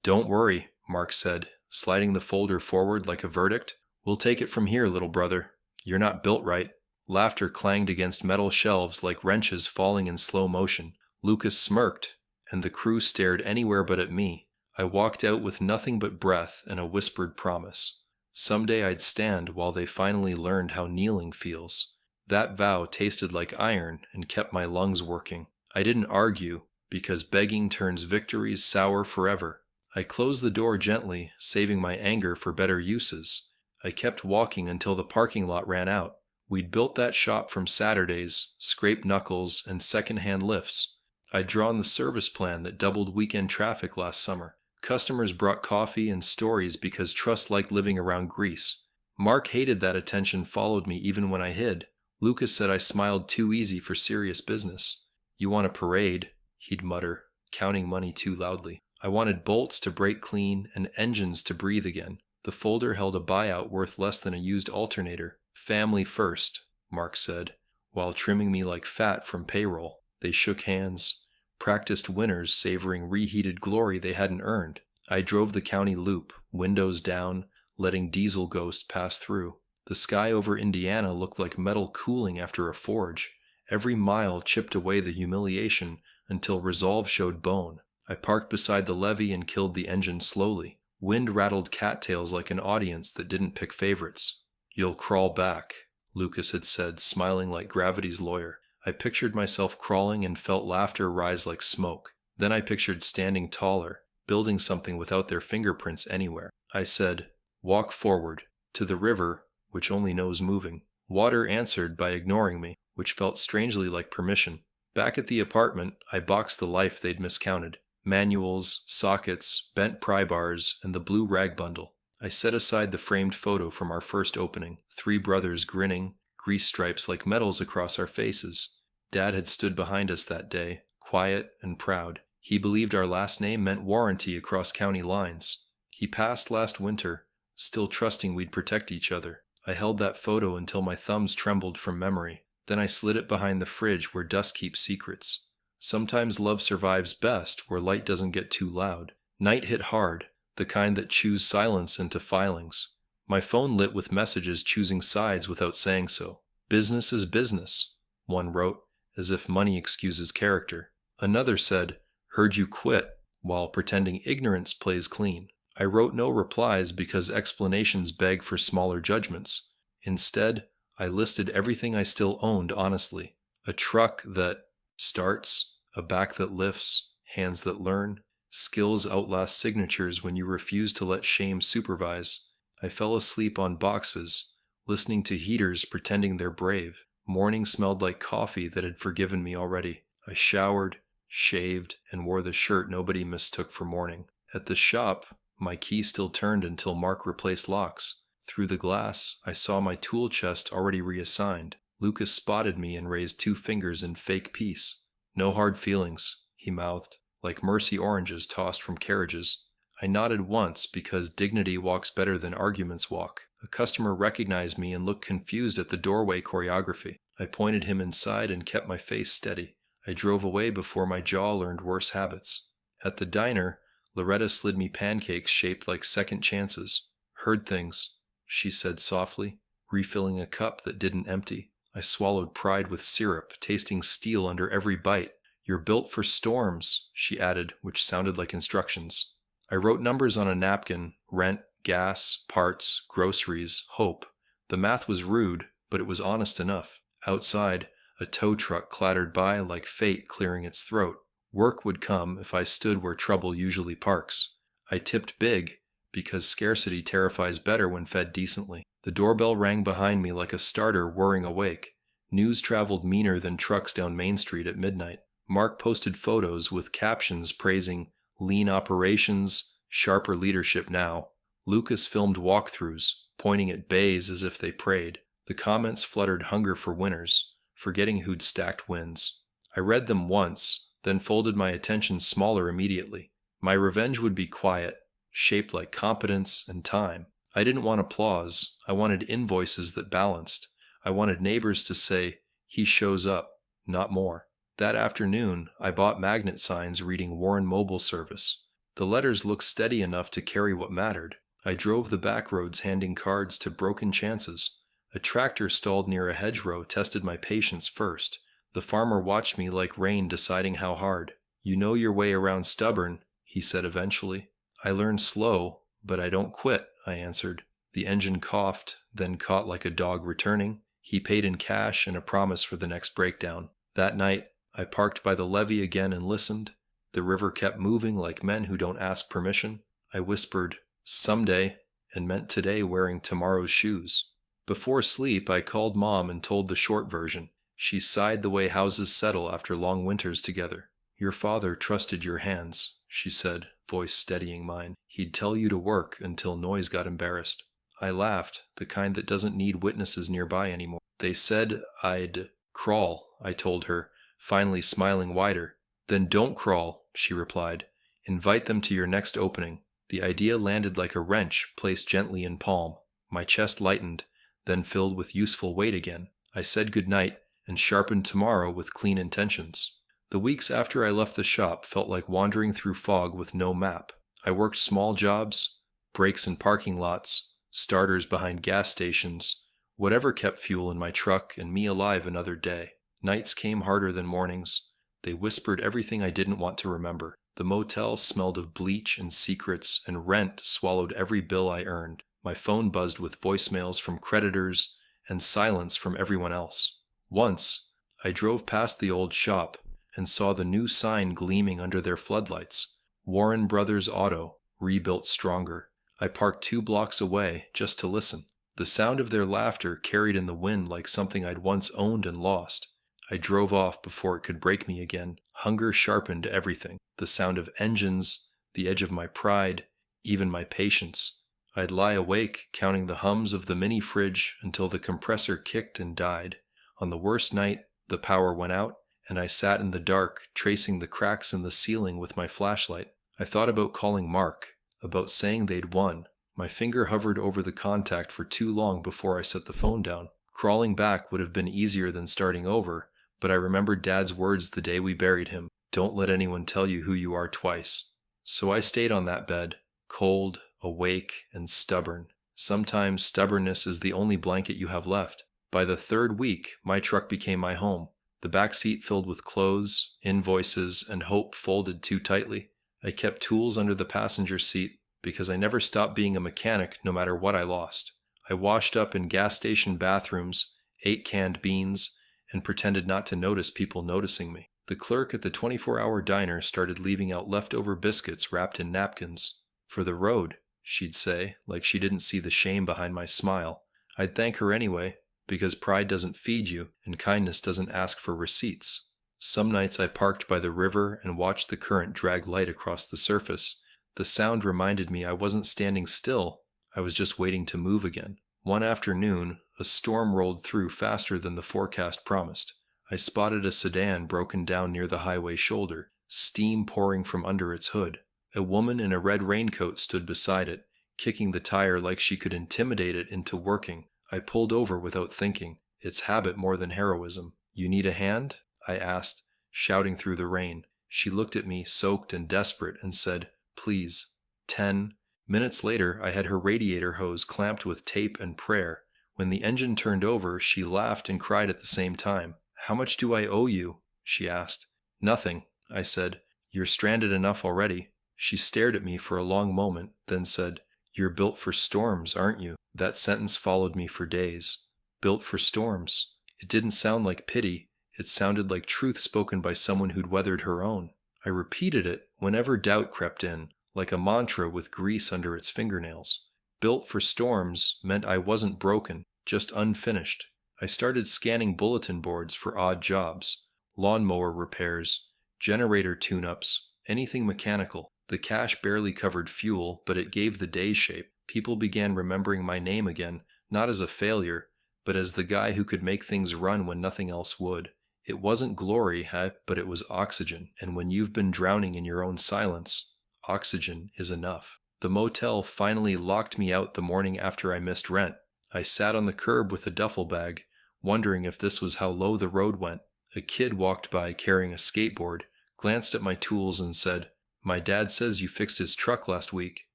Don't worry, Mark said, sliding the folder forward like a verdict. We'll take it from here, little brother. You're not built right. Laughter clanged against metal shelves like wrenches falling in slow motion. Lucas smirked, and the crew stared anywhere but at me. I walked out with nothing but breath and a whispered promise. Someday I'd stand while they finally learned how kneeling feels. That vow tasted like iron and kept my lungs working. I didn't argue, because begging turns victories sour forever. I closed the door gently, saving my anger for better uses. I kept walking until the parking lot ran out. We'd built that shop from Saturdays, scraped knuckles, and second-hand lifts. I'd drawn the service plan that doubled weekend traffic last summer. Customers brought coffee and stories because trust liked living around grease. Mark hated that attention followed me even when I hid. Lucas said I smiled too easy for serious business. You want a parade, he'd mutter, counting money too loudly. I wanted bolts to break clean and engines to breathe again. The folder held a buyout worth less than a used alternator. Family first, Mark said, while trimming me like fat from payroll. They shook hands, practiced winners savoring reheated glory they hadn't earned. I drove the county loop, windows down, letting Diesel Ghost pass through. The sky over Indiana looked like metal cooling after a forge. Every mile chipped away the humiliation until resolve showed bone. I parked beside the levee and killed the engine slowly. Wind rattled cattails like an audience that didn't pick favorites. You'll crawl back, Lucas had said, smiling like gravity's lawyer. I pictured myself crawling and felt laughter rise like smoke. Then I pictured standing taller, building something without their fingerprints anywhere. I said, walk forward, to the river, which only knows moving. Water answered by ignoring me, which felt strangely like permission. Back at the apartment, I boxed the life they'd miscounted. Manuals, sockets, bent pry bars, and the blue rag bundle. I set aside the framed photo from our first opening, 3 brothers grinning, grease stripes like medals across our faces. Dad had stood behind us that day, quiet and proud. He believed our last name meant warranty across county lines. He passed last winter, still trusting we'd protect each other. I held that photo until my thumbs trembled from memory. Then I slid it behind the fridge where dust keeps secrets. Sometimes love survives best where light doesn't get too loud. Night hit hard, the kind that chews silence into filings. My phone lit with messages choosing sides without saying so. Business is business, one wrote, as if money excuses character. Another said, heard you quit, while pretending ignorance plays clean. I wrote no replies because explanations beg for smaller judgments. Instead, I listed everything I still owned honestly. A truck that starts, a back that lifts, hands that learn. Skills outlast signatures when you refuse to let shame supervise. I fell asleep on boxes, listening to heaters pretending they're brave. Morning smelled like coffee that had forgiven me already. I showered, shaved, and wore the shirt nobody mistook for mourning. At the shop, my key still turned until Mark replaced locks. Through the glass, I saw my tool chest already reassigned. Lucas spotted me and raised 2 fingers in fake peace. No hard feelings, he mouthed, like mercy oranges tossed from carriages. I nodded once because dignity walks better than arguments walk. A customer recognized me and looked confused at the doorway choreography. I pointed him inside and kept my face steady. I drove away before my jaw learned worse habits. At the diner, Loretta slid me pancakes shaped like second chances. Heard things, she said softly, refilling a cup that didn't empty. I swallowed pride with syrup, tasting steel under every bite. You're built for storms, she added, which sounded like instructions. I wrote numbers on a napkin, rent, gas, parts, groceries, hope. The math was rude, but it was honest enough. Outside, a tow truck clattered by like fate clearing its throat. Work would come if I stood where trouble usually parks. I tipped big, because scarcity terrifies better when fed decently. The doorbell rang behind me like a starter whirring awake. News traveled meaner than trucks down Main Street at midnight. Mark posted photos with captions praising lean operations, sharper leadership now. Lucas filmed walkthroughs, pointing at bays as if they prayed. The comments fluttered hunger for winners, forgetting who'd stacked wins. I read them once, then folded my attention smaller immediately. My revenge would be quiet, shaped like competence and time. I didn't want applause. I wanted invoices that balanced. I wanted neighbors to say, he shows up, not more. That afternoon, I bought magnet signs reading Warren Mobile Service. The letters looked steady enough to carry what mattered. I drove the back roads handing cards to broken chances. A tractor stalled near a hedgerow tested my patience first. The farmer watched me like rain deciding how hard. "You know your way around stubborn," he said eventually. "I learn slow, but I don't quit," I answered. The engine coughed, then caught like a dog returning. He paid in cash and a promise for the next breakdown. That night, I parked by the levee again and listened. The river kept moving like men who don't ask permission. I whispered, "Someday," and meant today, wearing tomorrow's shoes. Before sleep, I called Mom and told the short version. She sighed the way houses settle after long winters together. "Your father trusted your hands," she said, voice steadying mine. "He'd tell you to work until noise got embarrassed." I laughed, the kind that doesn't need witnesses nearby anymore. "They said I'd crawl," I told her, finally smiling wider. "Then don't crawl," she replied. "Invite them to your next opening." The idea landed like a wrench placed gently in palm. My chest lightened, then filled with useful weight again. I said goodnight and sharpened tomorrow with clean intentions. The weeks after I left the shop felt like wandering through fog with no map. I worked small jobs, breaks in parking lots, starters behind gas stations, whatever kept fuel in my truck and me alive another day. Nights came harder than mornings. They whispered everything I didn't want to remember. The motel smelled of bleach and secrets, and rent swallowed every bill I earned. My phone buzzed with voicemails from creditors and silence from everyone else. Once, I drove past the old shop and saw the new sign gleaming under their floodlights. Warren Brothers Auto, rebuilt stronger. I parked 2 blocks away just to listen. The sound of their laughter carried in the wind like something I'd once owned and lost. I drove off before it could break me again. Hunger sharpened everything. The sound of engines, the edge of my pride, even my patience. I'd lie awake counting the hums of the mini fridge until the compressor kicked and died. On the worst night, the power went out, and I sat in the dark, tracing the cracks in the ceiling with my flashlight. I thought about calling Mark, about saying they'd won. My finger hovered over the contact for too long before I set the phone down. Crawling back would have been easier than starting over, but I remembered Dad's words the day we buried him. "Don't let anyone tell you who you are twice." So I stayed on that bed, cold, awake, and stubborn. Sometimes stubbornness is the only blanket you have left. By the 3rd week, my truck became my home. The back seat filled with clothes, invoices, and hope folded too tightly. I kept tools under the passenger seat because I never stopped being a mechanic no matter what I lost. I washed up in gas station bathrooms, ate canned beans, and pretended not to notice people noticing me. The clerk at the 24-hour diner started leaving out leftover biscuits wrapped in napkins. "For the road," she'd say, like she didn't see the shame behind my smile. I'd thank her anyway, because pride doesn't feed you, and kindness doesn't ask for receipts. Some nights I parked by the river and watched the current drag light across the surface. The sound reminded me I wasn't standing still, I was just waiting to move again. One afternoon, a storm rolled through faster than the forecast promised. I spotted a sedan broken down near the highway shoulder, steam pouring from under its hood. A woman in a red raincoat stood beside it, kicking the tire like she could intimidate it into working. I pulled over without thinking. It's habit more than heroism. "You need a hand?" I asked, shouting through the rain. She looked at me, soaked and desperate, and said, "Please." 10 minutes later, I had her radiator hose clamped with tape and prayer. When the engine turned over, she laughed and cried at the same time. "How much do I owe you?" she asked. "Nothing," I said. "You're stranded enough already." She stared at me for a long moment, then said, "You're built for storms, aren't you?" That sentence followed me for days. Built for storms. It didn't sound like pity. It sounded like truth spoken by someone who'd weathered her own. I repeated it whenever doubt crept in, like a mantra with grease under its fingernails. Built for storms meant I wasn't broken, just unfinished. I started scanning bulletin boards for odd jobs. Lawnmower repairs, generator tune-ups, anything mechanical. The cash barely covered fuel, but it gave the day shape. People began remembering my name again, not as a failure, but as the guy who could make things run when nothing else would. It wasn't glory, but it was oxygen, and when you've been drowning in your own silence, oxygen is enough. The motel finally locked me out the morning after I missed rent. I sat on the curb with a duffel bag, wondering if this was how low the road went. A kid walked by carrying a skateboard, glanced at my tools and said, My dad says you fixed his truck last week.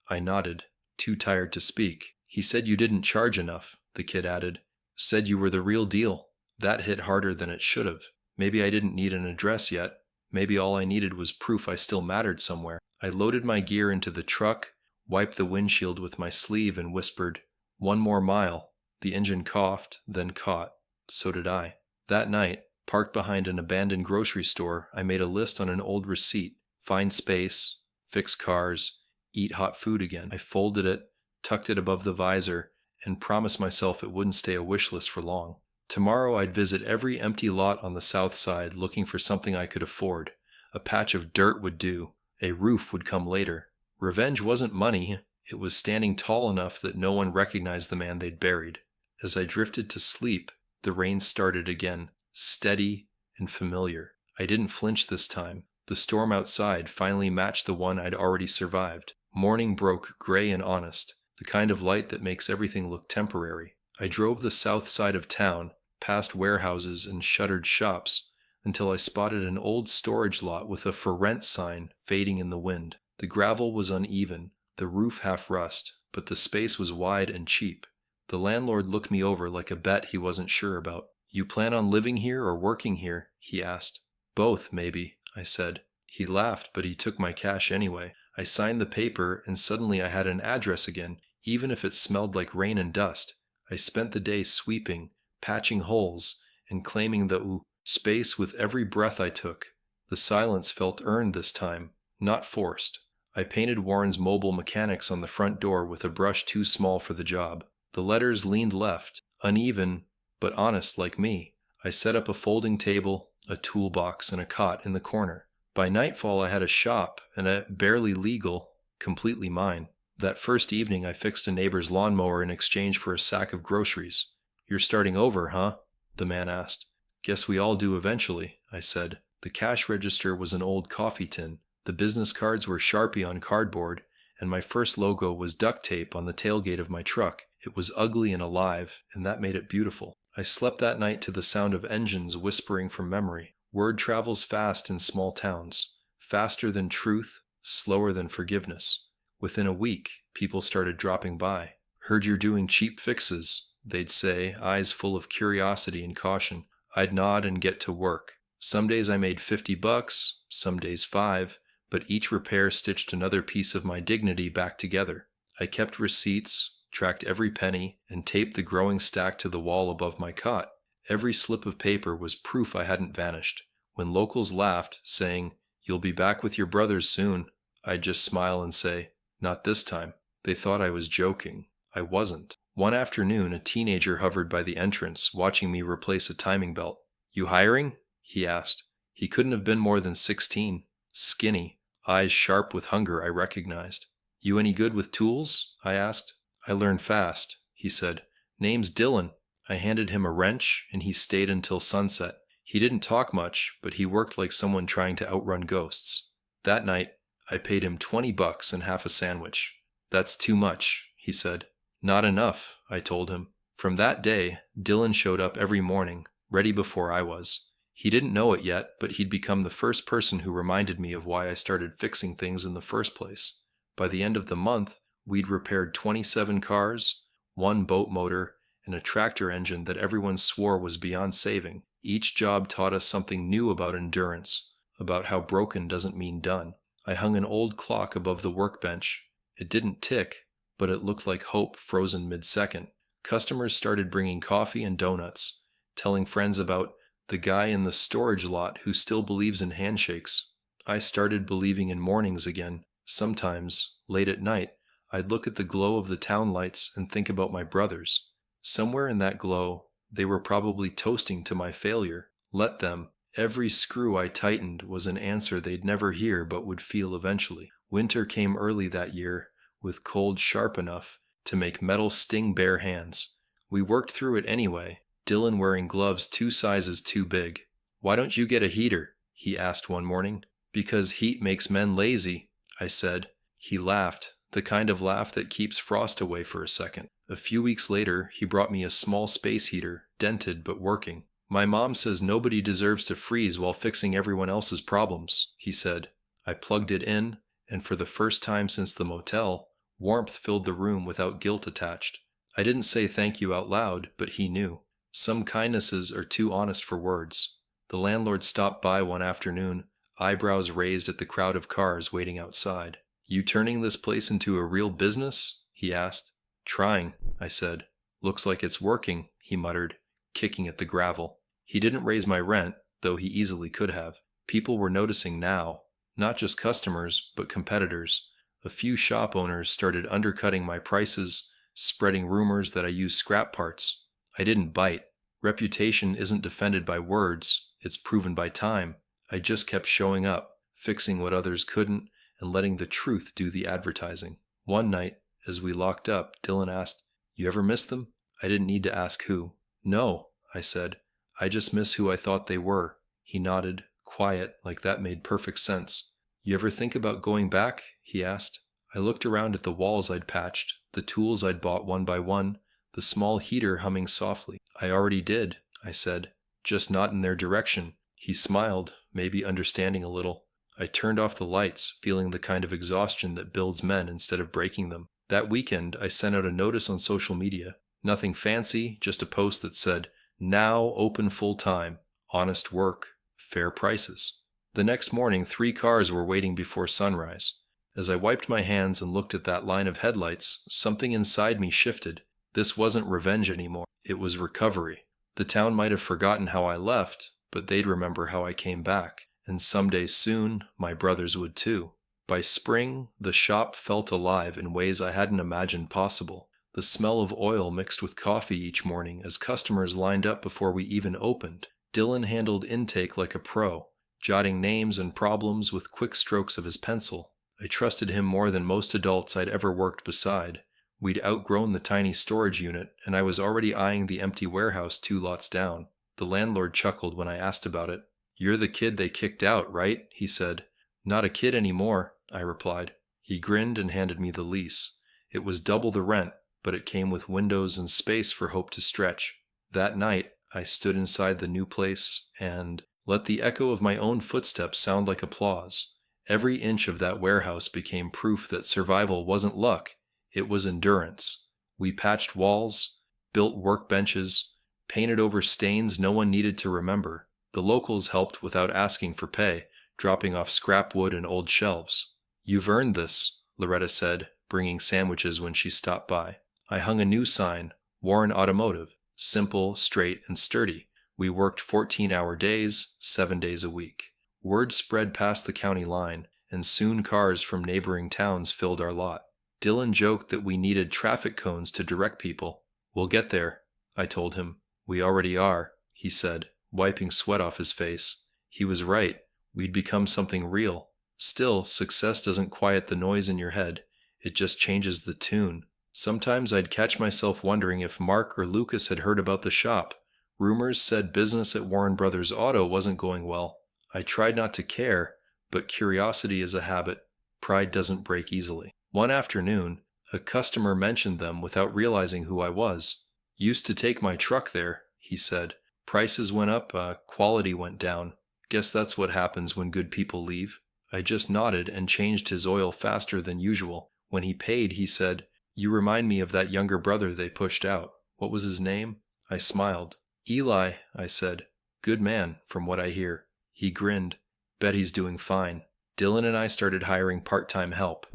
I nodded, too tired to speak. He said you didn't charge enough, the kid added. Said you were the real deal. That hit harder than it should have. Maybe I didn't need an address yet. Maybe all I needed was proof I still mattered somewhere. I loaded my gear into the truck, wiped the windshield with my sleeve, and whispered, "1 more mile." The engine coughed, then caught. So did I. That night, parked behind an abandoned grocery store, I made a list on an old receipt. Find space, fix cars, eat hot food again. I folded it, tucked it above the visor, and promised myself it wouldn't stay a wish list for long. Tomorrow I'd visit every empty lot on the south side looking for something I could afford. A patch of dirt would do. A roof would come later. Revenge wasn't money. It was standing tall enough that no one recognized the man they'd buried. As I drifted to sleep, the rain started again, steady and familiar. I didn't flinch this time. The storm outside finally matched the one I'd already survived. Morning broke gray and honest, the kind of light that makes everything look temporary. I drove the south side of town, past warehouses and shuttered shops, until I spotted an old storage lot with a "for rent" sign fading in the wind. The gravel was uneven, the roof half rust, but the space was wide and cheap. The landlord looked me over like a bet he wasn't sure about. "You plan on living here or working here?" he asked. "Both, maybe," I said. He laughed, but he took my cash anyway. I signed the paper, and suddenly I had an address again, even if it smelled like rain and dust. I spent the day sweeping, patching holes, and claiming the space with every breath I took. The silence felt earned this time, not forced. I painted Warren's Mobile Mechanics on the front door with a brush too small for the job. The letters leaned left, uneven, but honest like me. I set up a folding table, a toolbox, and a cot in the corner. By nightfall I had a shop, and a barely legal, completely mine. That first evening I fixed a neighbor's lawnmower in exchange for a sack of groceries. "You're starting over, huh?" the man asked. "Guess we all do eventually," I said. The cash register was an old coffee tin. The business cards were Sharpie on cardboard, and my first logo was duct tape on the tailgate of my truck. It was ugly and alive, and that made it beautiful. I slept that night to the sound of engines whispering from memory. Word travels fast in small towns. Faster than truth, slower than forgiveness. Within a week, people started dropping by. "Heard you're doing cheap fixes," they'd say, eyes full of curiosity and caution. I'd nod and get to work. Some days I made $50, some days 5, but each repair stitched another piece of my dignity back together. I kept receipts, tracked every penny, and taped the growing stack to the wall above my cot. Every slip of paper was proof I hadn't vanished. When locals laughed, saying, "You'll be back with your brothers soon," I'd just smile and say, "Not this time." They thought I was joking. I wasn't. One afternoon, a teenager hovered by the entrance, watching me replace a timing belt. "You hiring?" he asked. He couldn't have been more than 16. Skinny, eyes sharp with hunger, I recognized. "You any good with tools?" I asked. "I learn fast," he said. "Name's Dylan." I handed him a wrench, and he stayed until sunset. He didn't talk much, but he worked like someone trying to outrun ghosts. That night, I paid him $20 and half a sandwich. "That's too much," he said. "Not enough," I told him. From that day, Dylan showed up every morning, ready before I was. He didn't know it yet, but he'd become the first person who reminded me of why I started fixing things in the first place. By the end of the month, we'd repaired 27 cars, 1 boat motor, and a tractor engine that everyone swore was beyond saving. Each job taught us something new about endurance, about how broken doesn't mean done. I hung an old clock above the workbench. It didn't tick, but it looked like hope frozen mid-second. Customers started bringing coffee and donuts, telling friends about the guy in the storage lot who still believes in handshakes. I started believing in mornings again. Sometimes, late at night, I'd look at the glow of the town lights and think about my brothers. Somewhere in that glow, they were probably toasting to my failure. Let them. Every screw I tightened was an answer they'd never hear but would feel eventually. Winter came early that year, with cold sharp enough to make metal sting bare hands. We worked through it anyway, Dylan wearing gloves 2 sizes too big. "Why don't you get a heater?" he asked one morning. "Because heat makes men lazy," I said. He laughed, the kind of laugh that keeps frost away for a second. A few weeks later, he brought me a small space heater, dented but working. "My mom says nobody deserves to freeze while fixing everyone else's problems," he said. I plugged it in, and for the first time since the motel, warmth filled the room without guilt attached. I didn't say thank you out loud, but he knew. Some kindnesses are too honest for words. The landlord stopped by one afternoon, eyebrows raised at the crowd of cars waiting outside. "You turning this place into a real business?" he asked. "Trying," I said. "Looks like it's working," he muttered, kicking at the gravel. He didn't raise my rent, though he easily could have. People were noticing now. Not just customers, but competitors. A few shop owners started undercutting my prices, spreading rumors that I used scrap parts. I didn't bite. Reputation isn't defended by words, it's proven by time. I just kept showing up, fixing what others couldn't, and letting the truth do the advertising. One night, as we locked up, Dylan asked, "You ever miss them?" I didn't need to ask who. "No," I said. "I just miss who I thought they were." He nodded, quiet, like that made perfect sense. "You ever think about going back?" he asked. I looked around at the walls I'd patched, the tools I'd bought one by one, the small heater humming softly. "I already did," I said, "just not in their direction." He smiled, maybe understanding a little. I turned off the lights, feeling the kind of exhaustion that builds men instead of breaking them. That weekend, I sent out a notice on social media. Nothing fancy, just a post that said, "Now open full time. Honest work. Fair prices." The next morning, 3 cars were waiting before sunrise. As I wiped my hands and looked at that line of headlights, something inside me shifted. This wasn't revenge anymore. It was recovery. The town might have forgotten how I left, but they'd remember how I came back. And someday soon, my brothers would too. By spring, the shop felt alive in ways I hadn't imagined possible. The smell of oil mixed with coffee each morning as customers lined up before we even opened. Dylan handled intake like a pro, jotting names and problems with quick strokes of his pencil. I trusted him more than most adults I'd ever worked beside. We'd outgrown the tiny storage unit, and I was already eyeing the empty warehouse 2 lots down. The landlord chuckled when I asked about it. "You're the kid they kicked out, right?" he said. "Not a kid anymore," I replied. He grinned and handed me the lease. It was double the rent, but it came with windows and space for hope to stretch. That night, I stood inside the new place and let the echo of my own footsteps sound like applause. Every inch of that warehouse became proof that survival wasn't luck, it was endurance. We patched walls, built workbenches, painted over stains no one needed to remember. The locals helped without asking for pay, dropping off scrap wood and old shelves. "You've earned this," Loretta said, bringing sandwiches when she stopped by. I hung a new sign, Warren Automotive, simple, straight, and sturdy. We worked 14-hour days, 7 days a week. Word spread past the county line, and soon cars from neighboring towns filled our lot. Dylan joked that we needed traffic cones to direct people. "We'll get there," I told him. "We already are," he said, wiping sweat off his face. He was right. We'd become something real. Still, success doesn't quiet the noise in your head. It just changes the tune. Sometimes I'd catch myself wondering if Mark or Lucas had heard about the shop. Rumors said business at Warren Brothers Auto wasn't going well. I tried not to care, but curiosity is a habit. Pride doesn't break easily. One afternoon, a customer mentioned them without realizing who I was. "Used to take my truck there," he said. "Prices went up, quality went down. Guess that's what happens when good people leave." I just nodded and changed his oil faster than usual. When he paid, he said, "You remind me of that younger brother they pushed out. What was his name?" I smiled. "Eli," I said. "Good man, from what I hear." He grinned. "Bet he's doing fine." Dylan and I started hiring part-time help.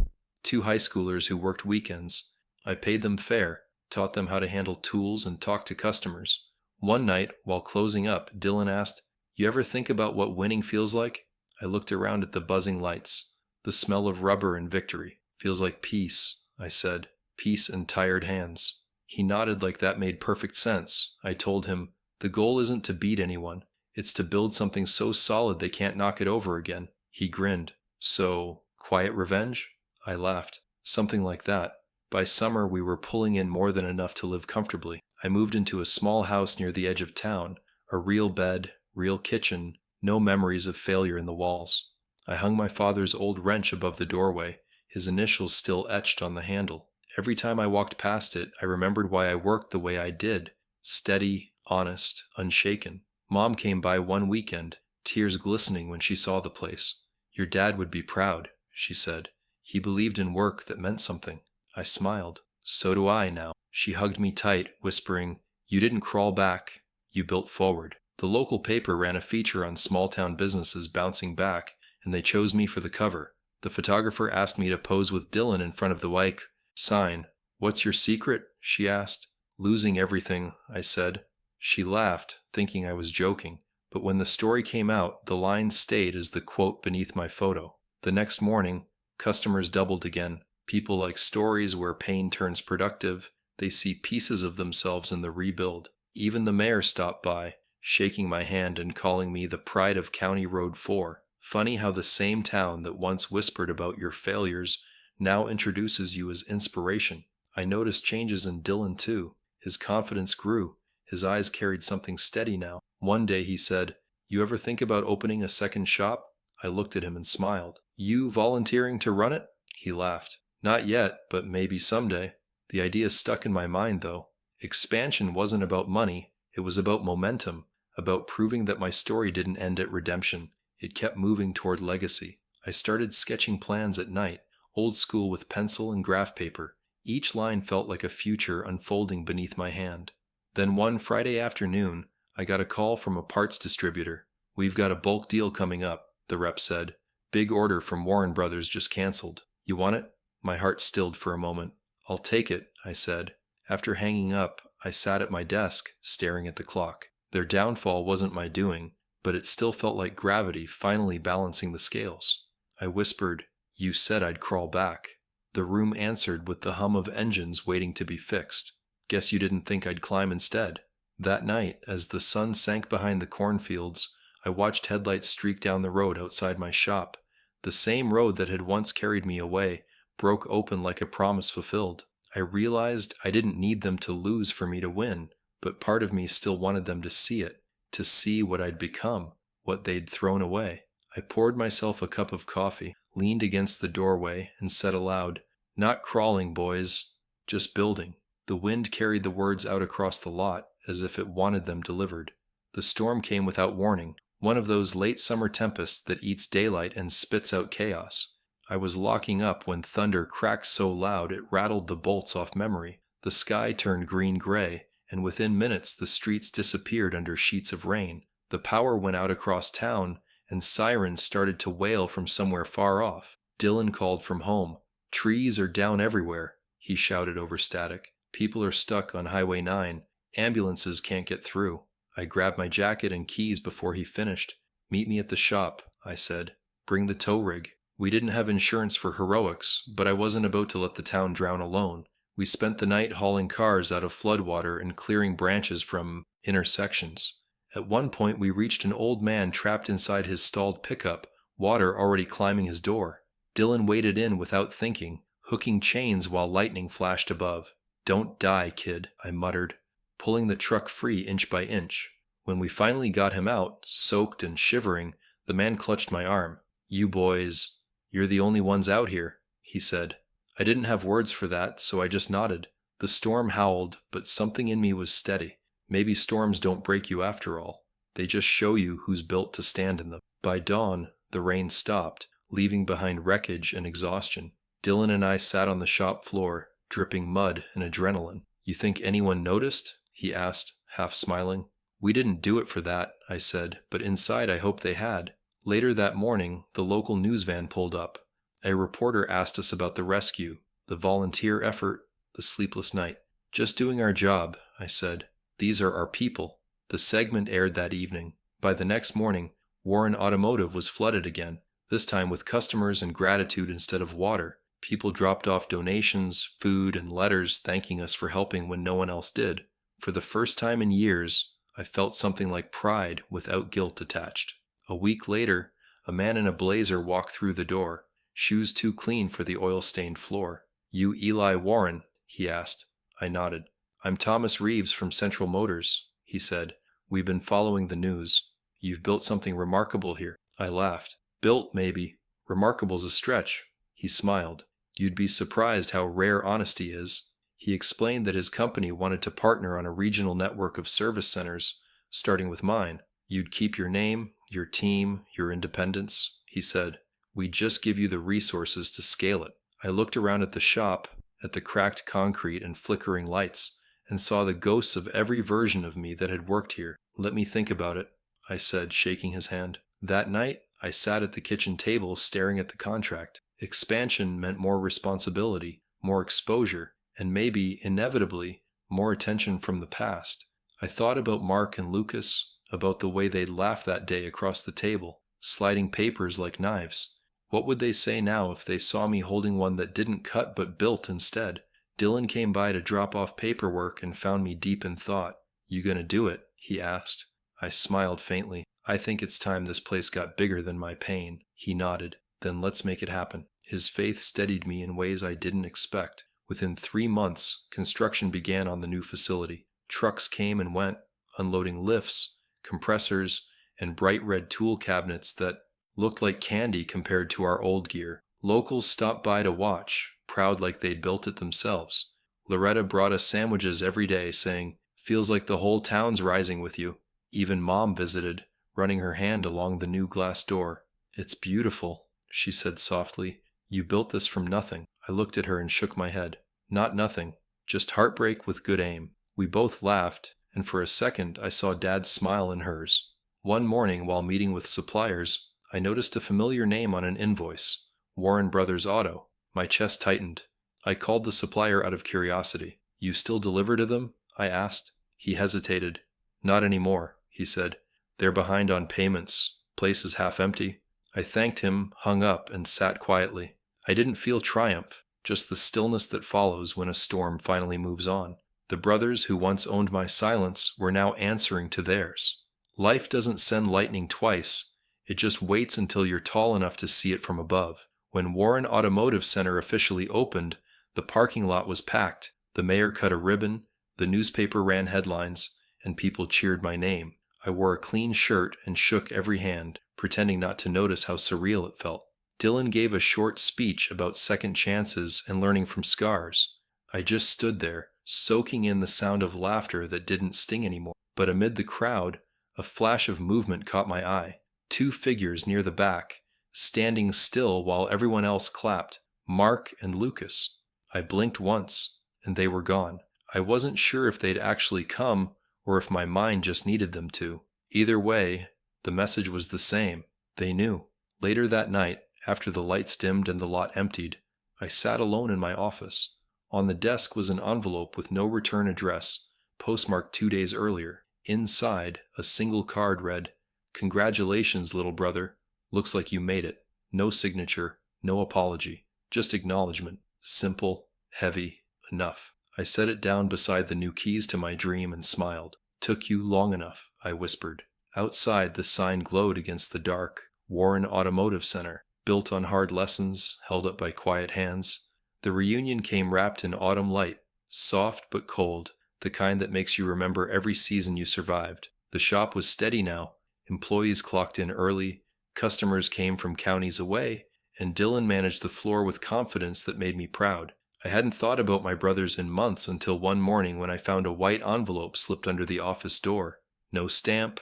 2 high schoolers who worked weekends. I paid them fair, taught them how to handle tools and talk to customers. One night, while closing up, Dylan asked, "You ever think about what winning feels like?" I looked around at the buzzing lights. "The smell of rubber and victory. Feels like peace," I said. "Peace and tired hands." He nodded like that made perfect sense. I told him, "The goal isn't to beat anyone. It's to build something so solid they can't knock it over again." He grinned. "So, quiet revenge?" I laughed. "Something like that." By summer, we were pulling in more than enough to live comfortably. I moved into a small house near the edge of town. A real bed, real kitchen, no memories of failure in the walls. I hung my father's old wrench above the doorway, his initials still etched on the handle. Every time I walked past it, I remembered why I worked the way I did. Steady, honest, unshaken. Mom came by one weekend, tears glistening when she saw the place. Your dad would be proud, she said. He believed in work that meant something. I smiled. So do I now. She hugged me tight, whispering, You didn't crawl back. You built forward. The local paper ran a feature on small-town businesses bouncing back, and they chose me for the cover. The photographer asked me to pose with Dylan in front of the white sign. What's your secret? She asked. Losing everything, I said. She laughed, thinking I was joking, but when the story came out, the line stayed as the quote beneath my photo. The next morning, customers doubled again. People like stories where pain turns productive. They see pieces of themselves in the rebuild. Even the mayor stopped by, shaking my hand and calling me the pride of County Road 4. Funny how the same town that once whispered about your failures now introduces you as inspiration. I noticed changes in Dylan too. His confidence grew. His eyes carried something steady now. One day he said, You ever think about opening a second shop? I looked at him and smiled. You volunteering to run it? He laughed. Not yet, but maybe someday. The idea stuck in my mind though. Expansion wasn't about money. It was about momentum, about proving that my story didn't end at redemption. It kept moving toward legacy. I started sketching plans at night, old school with pencil and graph paper. Each line felt like a future unfolding beneath my hand. Then one Friday afternoon, I got a call from a parts distributor. We've got a bulk deal coming up, the rep said. Big order from Warren Brothers just canceled. You want it? My heart stilled for a moment. I'll take it, I said. After hanging up, I sat at my desk, staring at the clock. Their downfall wasn't my doing, but it still felt like gravity finally balancing the scales. I whispered, You said I'd crawl back. The room answered with the hum of engines waiting to be fixed. Guess you didn't think I'd climb instead. That night, as the sun sank behind the cornfields, I watched headlights streak down the road outside my shop. The same road that had once carried me away broke open like a promise fulfilled. I realized I didn't need them to lose for me to win, but part of me still wanted them to see it, to see what I'd become, what they'd thrown away. I poured myself a cup of coffee, leaned against the doorway, and said aloud, Not crawling, boys, just building. The wind carried the words out across the lot, as if it wanted them delivered. The storm came without warning, one of those late summer tempests that eats daylight and spits out chaos. I was locking up when thunder cracked so loud it rattled the bolts off memory. The sky turned green-gray, and within minutes the streets disappeared under sheets of rain. The power went out across town, and sirens started to wail from somewhere far off. Dylan called from home. Trees are down everywhere, he shouted over static. People are stuck on Highway 9. Ambulances can't get through. I grabbed my jacket and keys before he finished. Meet me at the shop, I said. Bring the tow rig. We didn't have insurance for heroics, but I wasn't about to let the town drown alone. We spent the night hauling cars out of floodwater and clearing branches from intersections. At one point we reached an old man trapped inside his stalled pickup, water already climbing his door. Dylan waded in without thinking, hooking chains while lightning flashed above. Don't die, kid, I muttered, pulling the truck free inch by inch. When we finally got him out, soaked and shivering, the man clutched my arm. You boys, you're the only ones out here, he said. I didn't have words for that, so I just nodded. The storm howled, but something in me was steady. Maybe storms don't break you after all. They just show you who's built to stand in them. By dawn, the rain stopped, leaving behind wreckage and exhaustion. Dylan and I sat on the shop floor, dripping mud and adrenaline. You think anyone noticed? He asked, half smiling. We didn't do it for that, I said, but inside I hoped they had. Later that morning, the local news van pulled up. A reporter asked us about the rescue, the volunteer effort, the sleepless night. Just doing our job, I said. These are our people. The segment aired that evening. By the next morning, Warren Automotive was flooded again, this time with customers and gratitude instead of water. People dropped off donations, food, and letters thanking us for helping when no one else did. For the first time in years, I felt something like pride without guilt attached. A week later, a man in a blazer walked through the door, shoes too clean for the oil-stained floor. You Eli Warren? He asked. I nodded. I'm Thomas Reeves from Central Motors, he said. We've been following the news. You've built something remarkable here. I laughed. Built, maybe. Remarkable's a stretch. He smiled. You'd be surprised how rare honesty is. He explained that his company wanted to partner on a regional network of service centers, starting with mine. You'd keep your name, your team, your independence, he said. We just give you the resources to scale it. I looked around at the shop, at the cracked concrete and flickering lights, and saw the ghosts of every version of me that had worked here. Let me think about it, I said, shaking his hand. That night, I sat at the kitchen table staring at the contract. Expansion meant more responsibility, more exposure, and maybe, inevitably, more attention from the past. I thought about Mark and Lucas, about the way they'd laughed that day across the table, sliding papers like knives. What would they say now if they saw me holding one that didn't cut but built instead? Dylan came by to drop off paperwork and found me deep in thought. "You gonna do it?" he asked. I smiled faintly. "I think it's time this place got bigger than my pain." He nodded. "Then let's make it happen." His faith steadied me in ways I didn't expect. Within 3 months, construction began on the new facility. Trucks came and went, unloading lifts, compressors, and bright red tool cabinets that looked like candy compared to our old gear. Locals stopped by to watch, proud like they'd built it themselves. Loretta brought us sandwiches every day, saying, "Feels like the whole town's rising with you." Even Mom visited, running her hand along the new glass door. "It's beautiful," she said softly. "You built this from nothing." I looked at her and shook my head. "Not nothing, just heartbreak with good aim." We both laughed, and for a second I saw Dad's smile in hers. One morning, while meeting with suppliers, I noticed a familiar name on an invoice, Warren Brothers Auto. My chest tightened. I called the supplier out of curiosity. "You still deliver to them?" I asked. He hesitated. "Not anymore," he said. "They're behind on payments. Place is half empty." I thanked him, hung up, and sat quietly. I didn't feel triumph, just the stillness that follows when a storm finally moves on. The brothers who once owned my silence were now answering to theirs. Life doesn't send lightning twice. It just waits until you're tall enough to see it from above. When Warren Automotive Center officially opened, the parking lot was packed. The mayor cut a ribbon, the newspaper ran headlines, and people cheered my name. I wore a clean shirt and shook every hand, pretending not to notice how surreal it felt. Dylan gave a short speech about second chances and learning from scars. I just stood there, soaking in the sound of laughter that didn't sting anymore. But amid the crowd, a flash of movement caught my eye. 2 figures near the back, standing still while everyone else clapped. Mark and Lucas. I blinked once, and they were gone. I wasn't sure if they'd actually come, or if my mind just needed them to. Either way, the message was the same. They knew. Later that night, after the lights dimmed and the lot emptied, I sat alone in my office. On the desk was an envelope with no return address, postmarked 2 days earlier. Inside, a single card read, "Congratulations, little brother. Looks like you made it." No signature, no apology, just acknowledgement. Simple, heavy, enough. I set it down beside the new keys to my dream and smiled. "Took you long enough," I whispered. Outside, the sign glowed against the dark. Warren Automotive Center, built on hard lessons, held up by quiet hands. The reunion came wrapped in autumn light, soft but cold, the kind that makes you remember every season you survived. The shop was steady now. Employees clocked in early, customers came from counties away, and Dylan managed the floor with confidence that made me proud. I hadn't thought about my brothers in months until one morning when I found a white envelope slipped under the office door. No stamp,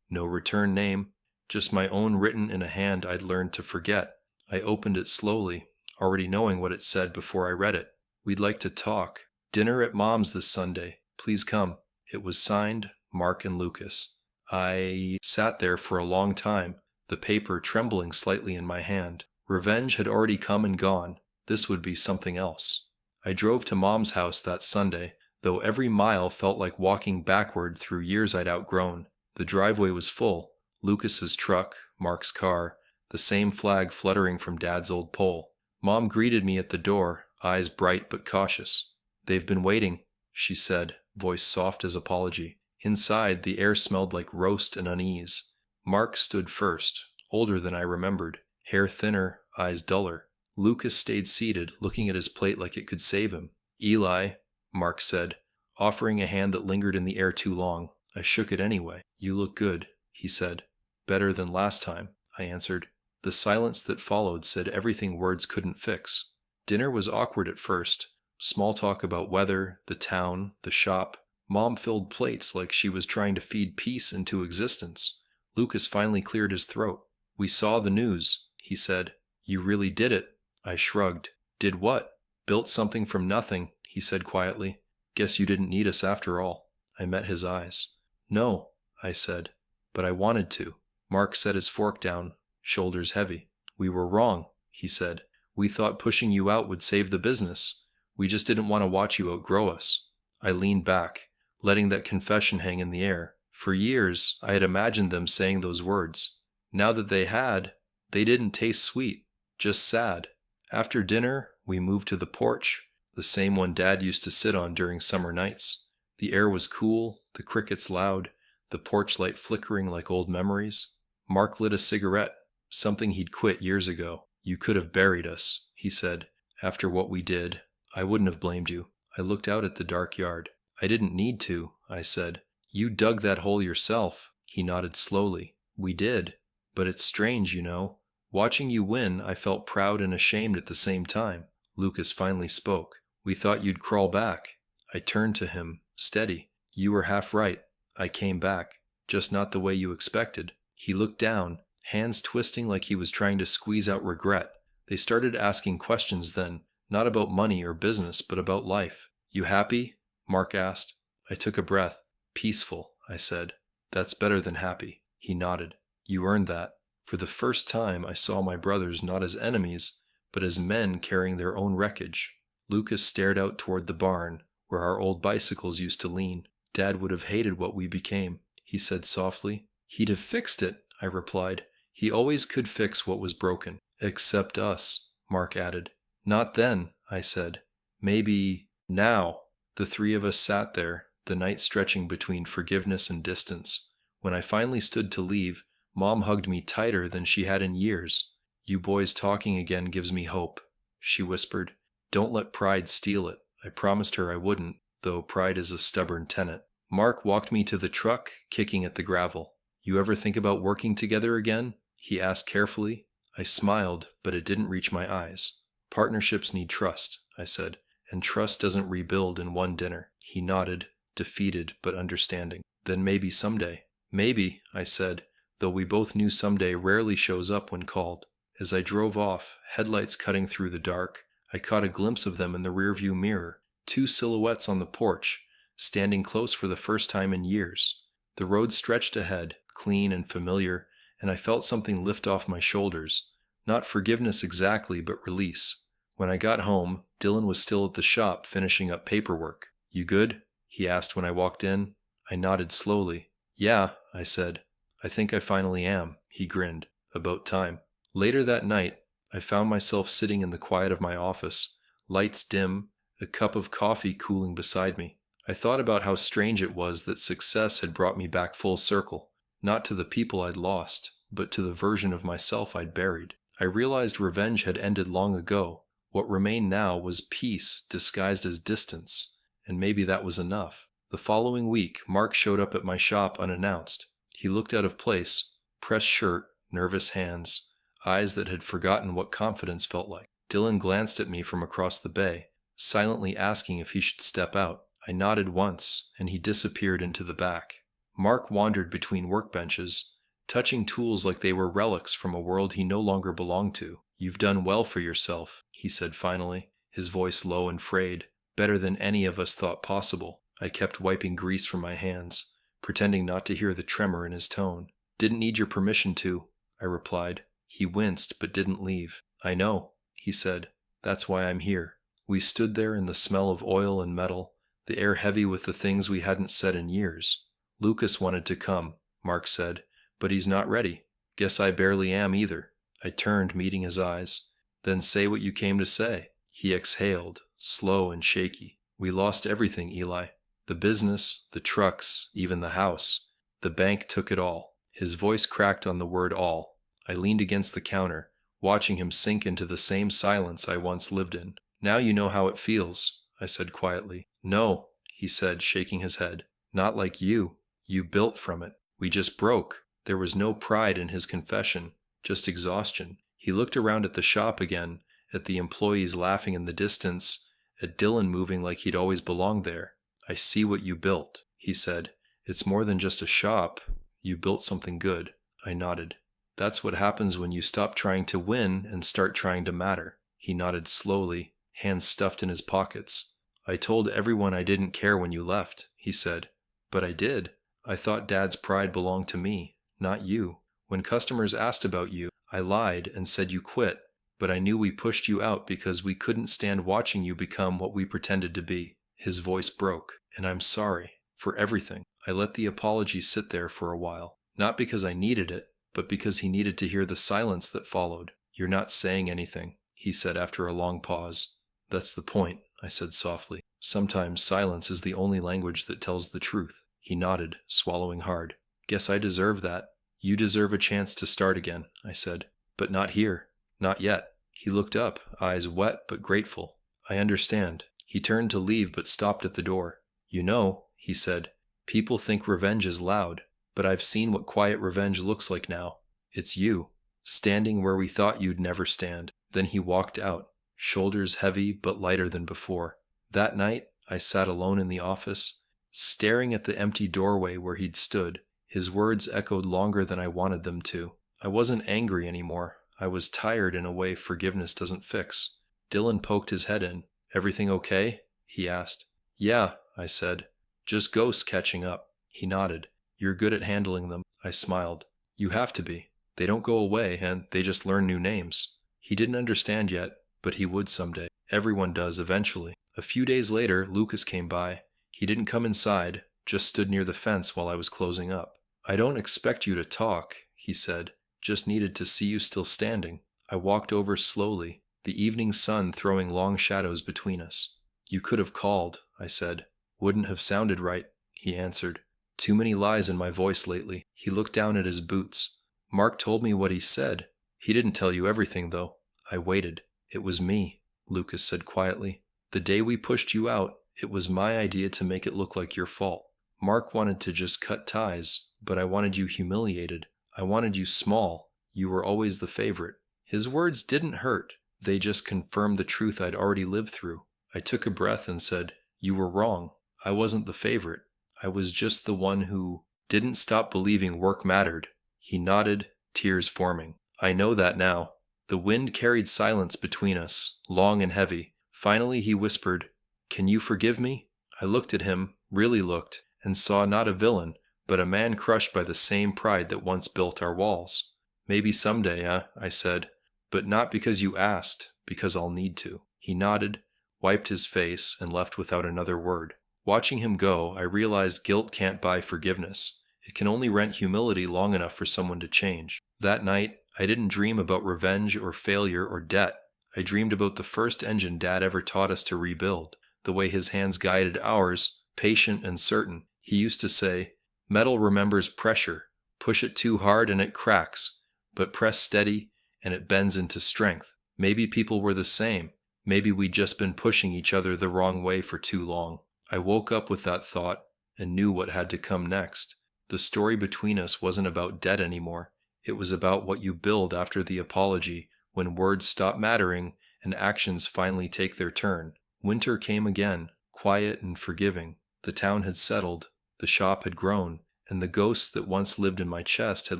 no return name, just my own written in a hand I'd learned to forget. I opened it slowly, already knowing what it said before I read it. "We'd like to talk. Dinner at Mom's this Sunday. Please come." It was signed Mark and Lucas. I sat there for a long time, the paper trembling slightly in my hand. Revenge had already come and gone. This would be something else. I drove to Mom's house that Sunday, though every mile felt like walking backward through years I'd outgrown. The driveway was full. Lucas's truck, Mark's car, the same flag fluttering from Dad's old pole. Mom greeted me at the door, eyes bright but cautious. "They've been waiting," she said, voice soft as apology. Inside, the air smelled like roast and unease. Mark stood first, older than I remembered, hair thinner, eyes duller. Lucas stayed seated, looking at his plate like it could save him. "Eli," Mark said, offering a hand that lingered in the air too long. I shook it anyway. "You look good," he said. "Better than last time," I answered. The silence that followed said everything words couldn't fix. Dinner was awkward at first. Small talk about weather, the town, the shop. Mom filled plates like she was trying to feed peace into existence. Lucas finally cleared his throat. "We saw the news," he said. You really did it. I shrugged. Did what? Built something from nothing, he said quietly. Guess you didn't need us after all. I met his eyes. No, I said, but I wanted to. Mark set his fork down, shoulders heavy. We were wrong, he said. We thought pushing you out would save the business. We just didn't want to watch you outgrow us. I leaned back, letting that confession hang in the air. For years, I had imagined them saying those words. Now that they had, they didn't taste sweet, just sad. After dinner, we moved to the porch, the same one Dad used to sit on during summer nights. The air was cool, the crickets loud, the porch light flickering like old memories. Mark lit a cigarette, something he'd quit years ago. You could have buried us, he said. After what we did, I wouldn't have blamed you. I looked out at the dark yard. I didn't need to, I said. You dug that hole yourself. He nodded slowly. We did. But it's strange, you know. Watching you win, I felt proud and ashamed at the same time. Lucas finally spoke. We thought you'd crawl back. I turned to him, steady. You were half right. I came back. Just not the way you expected. He looked down, hands twisting like he was trying to squeeze out regret. They started asking questions then, not about money or business, but about life. You happy? Mark asked. I took a breath. Peaceful, I said. That's better than happy. He nodded. You earned that. For the first time, I saw my brothers not as enemies, but as men carrying their own wreckage. Lucas stared out toward the barn, where our old bicycles used to lean. Dad would have hated what we became, he said softly. He'd have fixed it, I replied. He always could fix what was broken. Except us, Mark added. Not then, I said. Maybe now. The three of us sat there, the night stretching between forgiveness and distance. When I finally stood to leave, Mom hugged me tighter than she had in years. You boys talking again gives me hope, she whispered. Don't let pride steal it. I promised her I wouldn't, though pride is a stubborn tenet. Mark walked me to the truck, kicking at the gravel. You ever think about working together again? He asked carefully. I smiled, but it didn't reach my eyes. Partnerships need trust, I said, and trust doesn't rebuild in one dinner. He nodded, defeated but understanding. Then maybe someday. Maybe, I said, though we both knew someday rarely shows up when called. As I drove off, headlights cutting through the dark, I caught a glimpse of them in the rearview mirror, two silhouettes on the porch, standing close for the first time in years. The road stretched ahead, clean and familiar, and I felt something lift off my shoulders. Not forgiveness exactly, but release. When I got home, Dylan was still at the shop finishing up paperwork. You good? He asked when I walked in. I nodded slowly. Yeah, I said. I think I finally am, he grinned. About time. Later that night, I found myself sitting in the quiet of my office, lights dim, a cup of coffee cooling beside me. I thought about how strange it was that success had brought me back full circle, not to the people I'd lost, but to the version of myself I'd buried. I realized revenge had ended long ago. What remained now was peace disguised as distance, and maybe that was enough. The following week, Mark showed up at my shop unannounced. He looked out of place, pressed shirt, nervous hands, eyes that had forgotten what confidence felt like. Dylan glanced at me from across the bay, silently asking if he should step out. I nodded once, and he disappeared into the back. Mark wandered between workbenches, touching tools like they were relics from a world he no longer belonged to. You've done well for yourself, he said finally, his voice low and frayed, better than any of us thought possible. I kept wiping grease from my hands, pretending not to hear the tremor in his tone. Didn't need your permission to, I replied. He winced but didn't leave. I know, he said. That's why I'm here. We stood there in the smell of oil and metal, the air heavy with the things we hadn't said in years. Lucas wanted to come, Mark said, but he's not ready. Guess I barely am either. I turned, meeting his eyes. Then say what you came to say. He exhaled, slow and shaky. We lost everything, Eli. The business, the trucks, even the house. The bank took it all. His voice cracked on the word all. I leaned against the counter, watching him sink into the same silence I once lived in. Now you know how it feels, I said quietly. No, he said, shaking his head. Not like you. You built from it. We just broke. There was no pride in his confession, just exhaustion. He looked around at the shop again, at the employees laughing in the distance, at Dylan moving like he'd always belonged there. I see what you built, he said. It's more than just a shop. You built something good. I nodded. That's what happens when you stop trying to win and start trying to matter. He nodded slowly, hands stuffed in his pockets. I told everyone I didn't care when you left, he said. But I did. I thought Dad's pride belonged to me, not you. When customers asked about you, I lied and said you quit, but I knew we pushed you out because we couldn't stand watching you become what we pretended to be. His voice broke. And I'm sorry. For everything. I let the apology sit there for a while. Not because I needed it, but because he needed to hear the silence that followed. You're not saying anything, he said after a long pause. That's the point, I said softly. Sometimes silence is the only language that tells the truth. He nodded, swallowing hard. Guess I deserve that. You deserve a chance to start again, I said. But not here. Not yet. He looked up, eyes wet but grateful. I understand. He turned to leave but stopped at the door. You know, he said, people think revenge is loud, but I've seen what quiet revenge looks like now. It's you, standing where we thought you'd never stand. Then he walked out, shoulders heavy but lighter than before. That night, I sat alone in the office, staring at the empty doorway where he'd stood. His words echoed longer than I wanted them to. I wasn't angry anymore. I was tired in a way forgiveness doesn't fix. Dylan poked his head in. Everything okay? He asked. Yeah, I said. Just ghosts catching up. He nodded. You're good at handling them. I smiled. You have to be. They don't go away, and they just learn new names. He didn't understand yet, but he would someday. Everyone does eventually. A few days later, Lucas came by. He didn't come inside, just stood near the fence while I was closing up. I don't expect you to talk, he said. Just needed to see you still standing. I walked over slowly, the evening sun throwing long shadows between us. You could have called, I said. Wouldn't have sounded right, he answered. Too many lies in my voice lately. He looked down at his boots. Mark told me what he said. He didn't tell you everything, though. I waited. It was me, Lucas said quietly. The day we pushed you out, it was my idea to make it look like your fault. Mark wanted to just cut ties, but I wanted you humiliated. I wanted you small. You were always the favorite. His words didn't hurt. They just confirmed the truth I'd already lived through. I took a breath and said, You were wrong. I wasn't the favorite. I was just the one who didn't stop believing work mattered. He nodded, tears forming. I know that now. The wind carried silence between us, long and heavy. Finally he whispered, Can you forgive me? I looked at him, really looked, and saw not a villain, but a man crushed by the same pride that once built our walls. Maybe someday, I said, but not because you asked, because I'll need to. He nodded, wiped his face, and left without another word. Watching him go, I realized guilt can't buy forgiveness. It can only rent humility long enough for someone to change. That night, I didn't dream about revenge or failure or debt. I dreamed about the first engine Dad ever taught us to rebuild, the way his hands guided ours, patient and certain. He used to say, Metal remembers pressure. Push it too hard and it cracks, but press steady and it bends into strength. Maybe people were the same. Maybe we'd just been pushing each other the wrong way for too long. I woke up with that thought and knew what had to come next. The story between us wasn't about debt anymore. It was about what you build after the apology, when words stop mattering and actions finally take their turn. Winter came again, quiet and forgiving. The town had settled, the shop had grown, and the ghosts that once lived in my chest had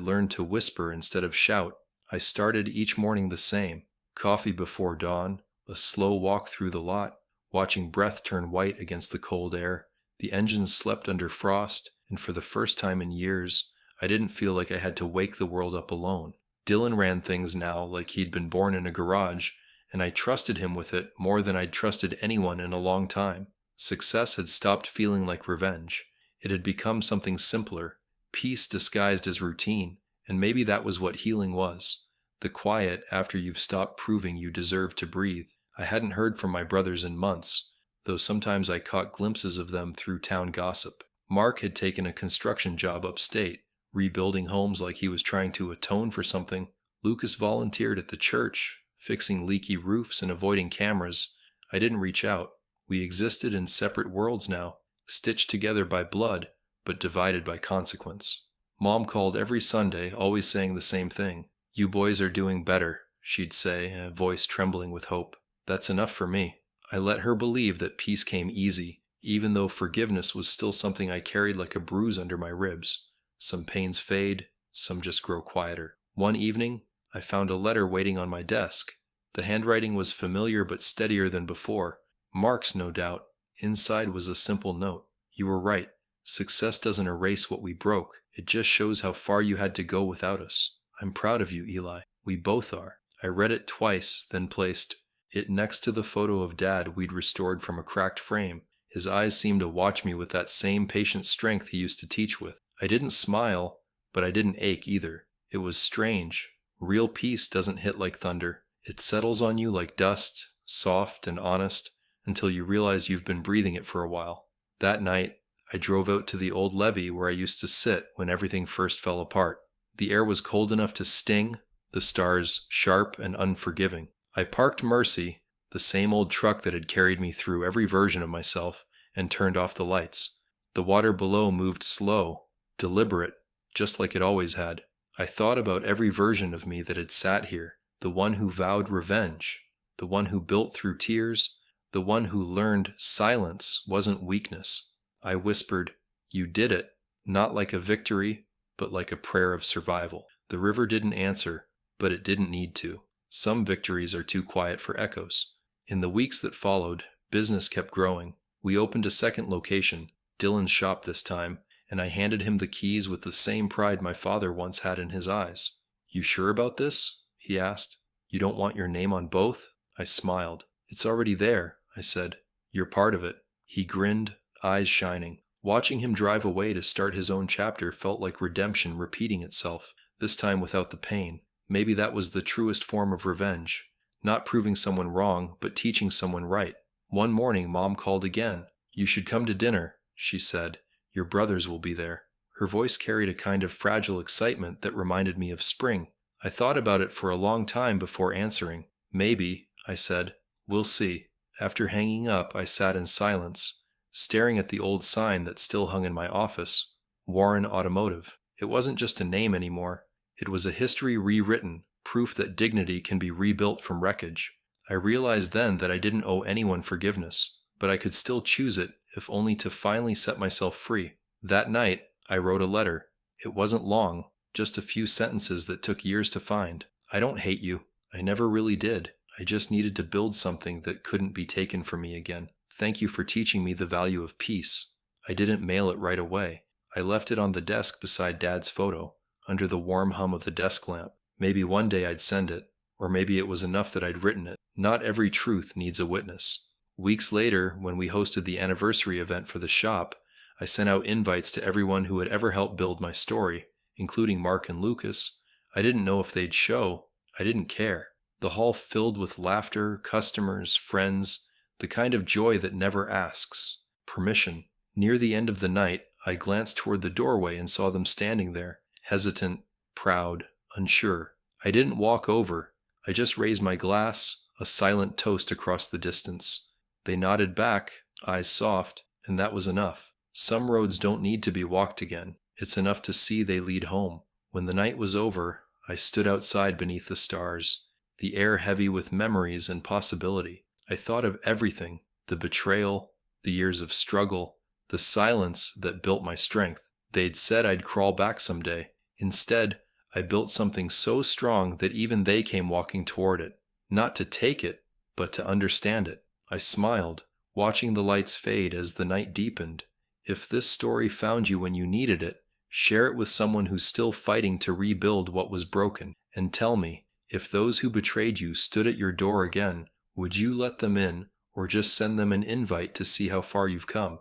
learned to whisper instead of shout. I started each morning the same. Coffee before dawn, a slow walk through the lot, watching breath turn white against the cold air. The engines slept under frost, and for the first time in years, I didn't feel like I had to wake the world up alone. Dylan ran things now like he'd been born in a garage, and I trusted him with it more than I'd trusted anyone in a long time. Success had stopped feeling like revenge. It had become something simpler, peace disguised as routine, and maybe that was what healing was. The quiet after you've stopped proving you deserve to breathe. I hadn't heard from my brothers in months, though sometimes I caught glimpses of them through town gossip. Mark had taken a construction job upstate, rebuilding homes like he was trying to atone for something. Lucas volunteered at the church, fixing leaky roofs and avoiding cameras. I didn't reach out. We existed in separate worlds now, stitched together by blood, but divided by consequence. Mom called every Sunday, always saying the same thing. You boys are doing better, she'd say, a voice trembling with hope. That's enough for me. I let her believe that peace came easy, even though forgiveness was still something I carried like a bruise under my ribs. Some pains fade, some just grow quieter. One evening, I found a letter waiting on my desk. The handwriting was familiar but steadier than before. Marks, no doubt. Inside was a simple note. You were right. Success doesn't erase what we broke. It just shows how far you had to go without us. I'm proud of you, Eli. We both are. I read it twice, then placed it next to the photo of Dad we'd restored from a cracked frame. His eyes seemed to watch me with that same patient strength he used to teach with. I didn't smile, but I didn't ache either. It was strange. Real peace doesn't hit like thunder. It settles on you like dust, soft and honest, until you realize you've been breathing it for a while. That night, I drove out to the old levee where I used to sit when everything first fell apart. The air was cold enough to sting, the stars sharp and unforgiving. I parked Mercy, the same old truck that had carried me through every version of myself, and turned off the lights. The water below moved slow, deliberate, just like it always had. I thought about every version of me that had sat here, the one who vowed revenge, the one who built through tears, the one who learned silence wasn't weakness. I whispered, "You did it," not like a victory, but like a prayer of survival. The river didn't answer, but it didn't need to. Some victories are too quiet for echoes. In the weeks that followed, business kept growing. We opened a second location, Dylan's shop this time, and I handed him the keys with the same pride my father once had in his eyes. "You sure about this?" he asked. "You don't want your name on both?" I smiled. "It's already there," I said. "You're part of it." He grinned, eyes shining. Watching him drive away to start his own chapter felt like redemption repeating itself, this time without the pain. Maybe that was the truest form of revenge. Not proving someone wrong, but teaching someone right. One morning, Mom called again. "You should come to dinner," she said. "Your brothers will be there." Her voice carried a kind of fragile excitement that reminded me of spring. I thought about it for a long time before answering. "Maybe," I said. "We'll see." After hanging up, I sat in silence, staring at the old sign that still hung in my office, Warren Automotive. It wasn't just a name anymore. It was a history rewritten, proof that dignity can be rebuilt from wreckage. I realized then that I didn't owe anyone forgiveness, but I could still choose it, if only to finally set myself free. That night, I wrote a letter. It wasn't long, just a few sentences that took years to find. "I don't hate you. I never really did. I just needed to build something that couldn't be taken from me again. Thank you for teaching me the value of peace." I didn't mail it right away. I left it on the desk beside Dad's photo, under the warm hum of the desk lamp. Maybe one day I'd send it, or maybe it was enough that I'd written it. Not every truth needs a witness. Weeks later, when we hosted the anniversary event for the shop, I sent out invites to everyone who had ever helped build my story, including Mark and Lucas. I didn't know if they'd show. I didn't care. The hall filled with laughter, customers, friends, the kind of joy that never asks permission. Near the end of the night, I glanced toward the doorway and saw them standing there, hesitant, proud, unsure. I didn't walk over. I just raised my glass, a silent toast across the distance. They nodded back, eyes soft, and that was enough. Some roads don't need to be walked again. It's enough to see they lead home. When the night was over, I stood outside beneath the stars, the air heavy with memories and possibility. I thought of everything, the betrayal, the years of struggle, the silence that built my strength. They'd said I'd crawl back someday. Instead, I built something so strong that even they came walking toward it. Not to take it, but to understand it. I smiled, watching the lights fade as the night deepened. If this story found you when you needed it, share it with someone who's still fighting to rebuild what was broken. And tell me, if those who betrayed you stood at your door again, would you let them in, or just send them an invite to see how far you've come?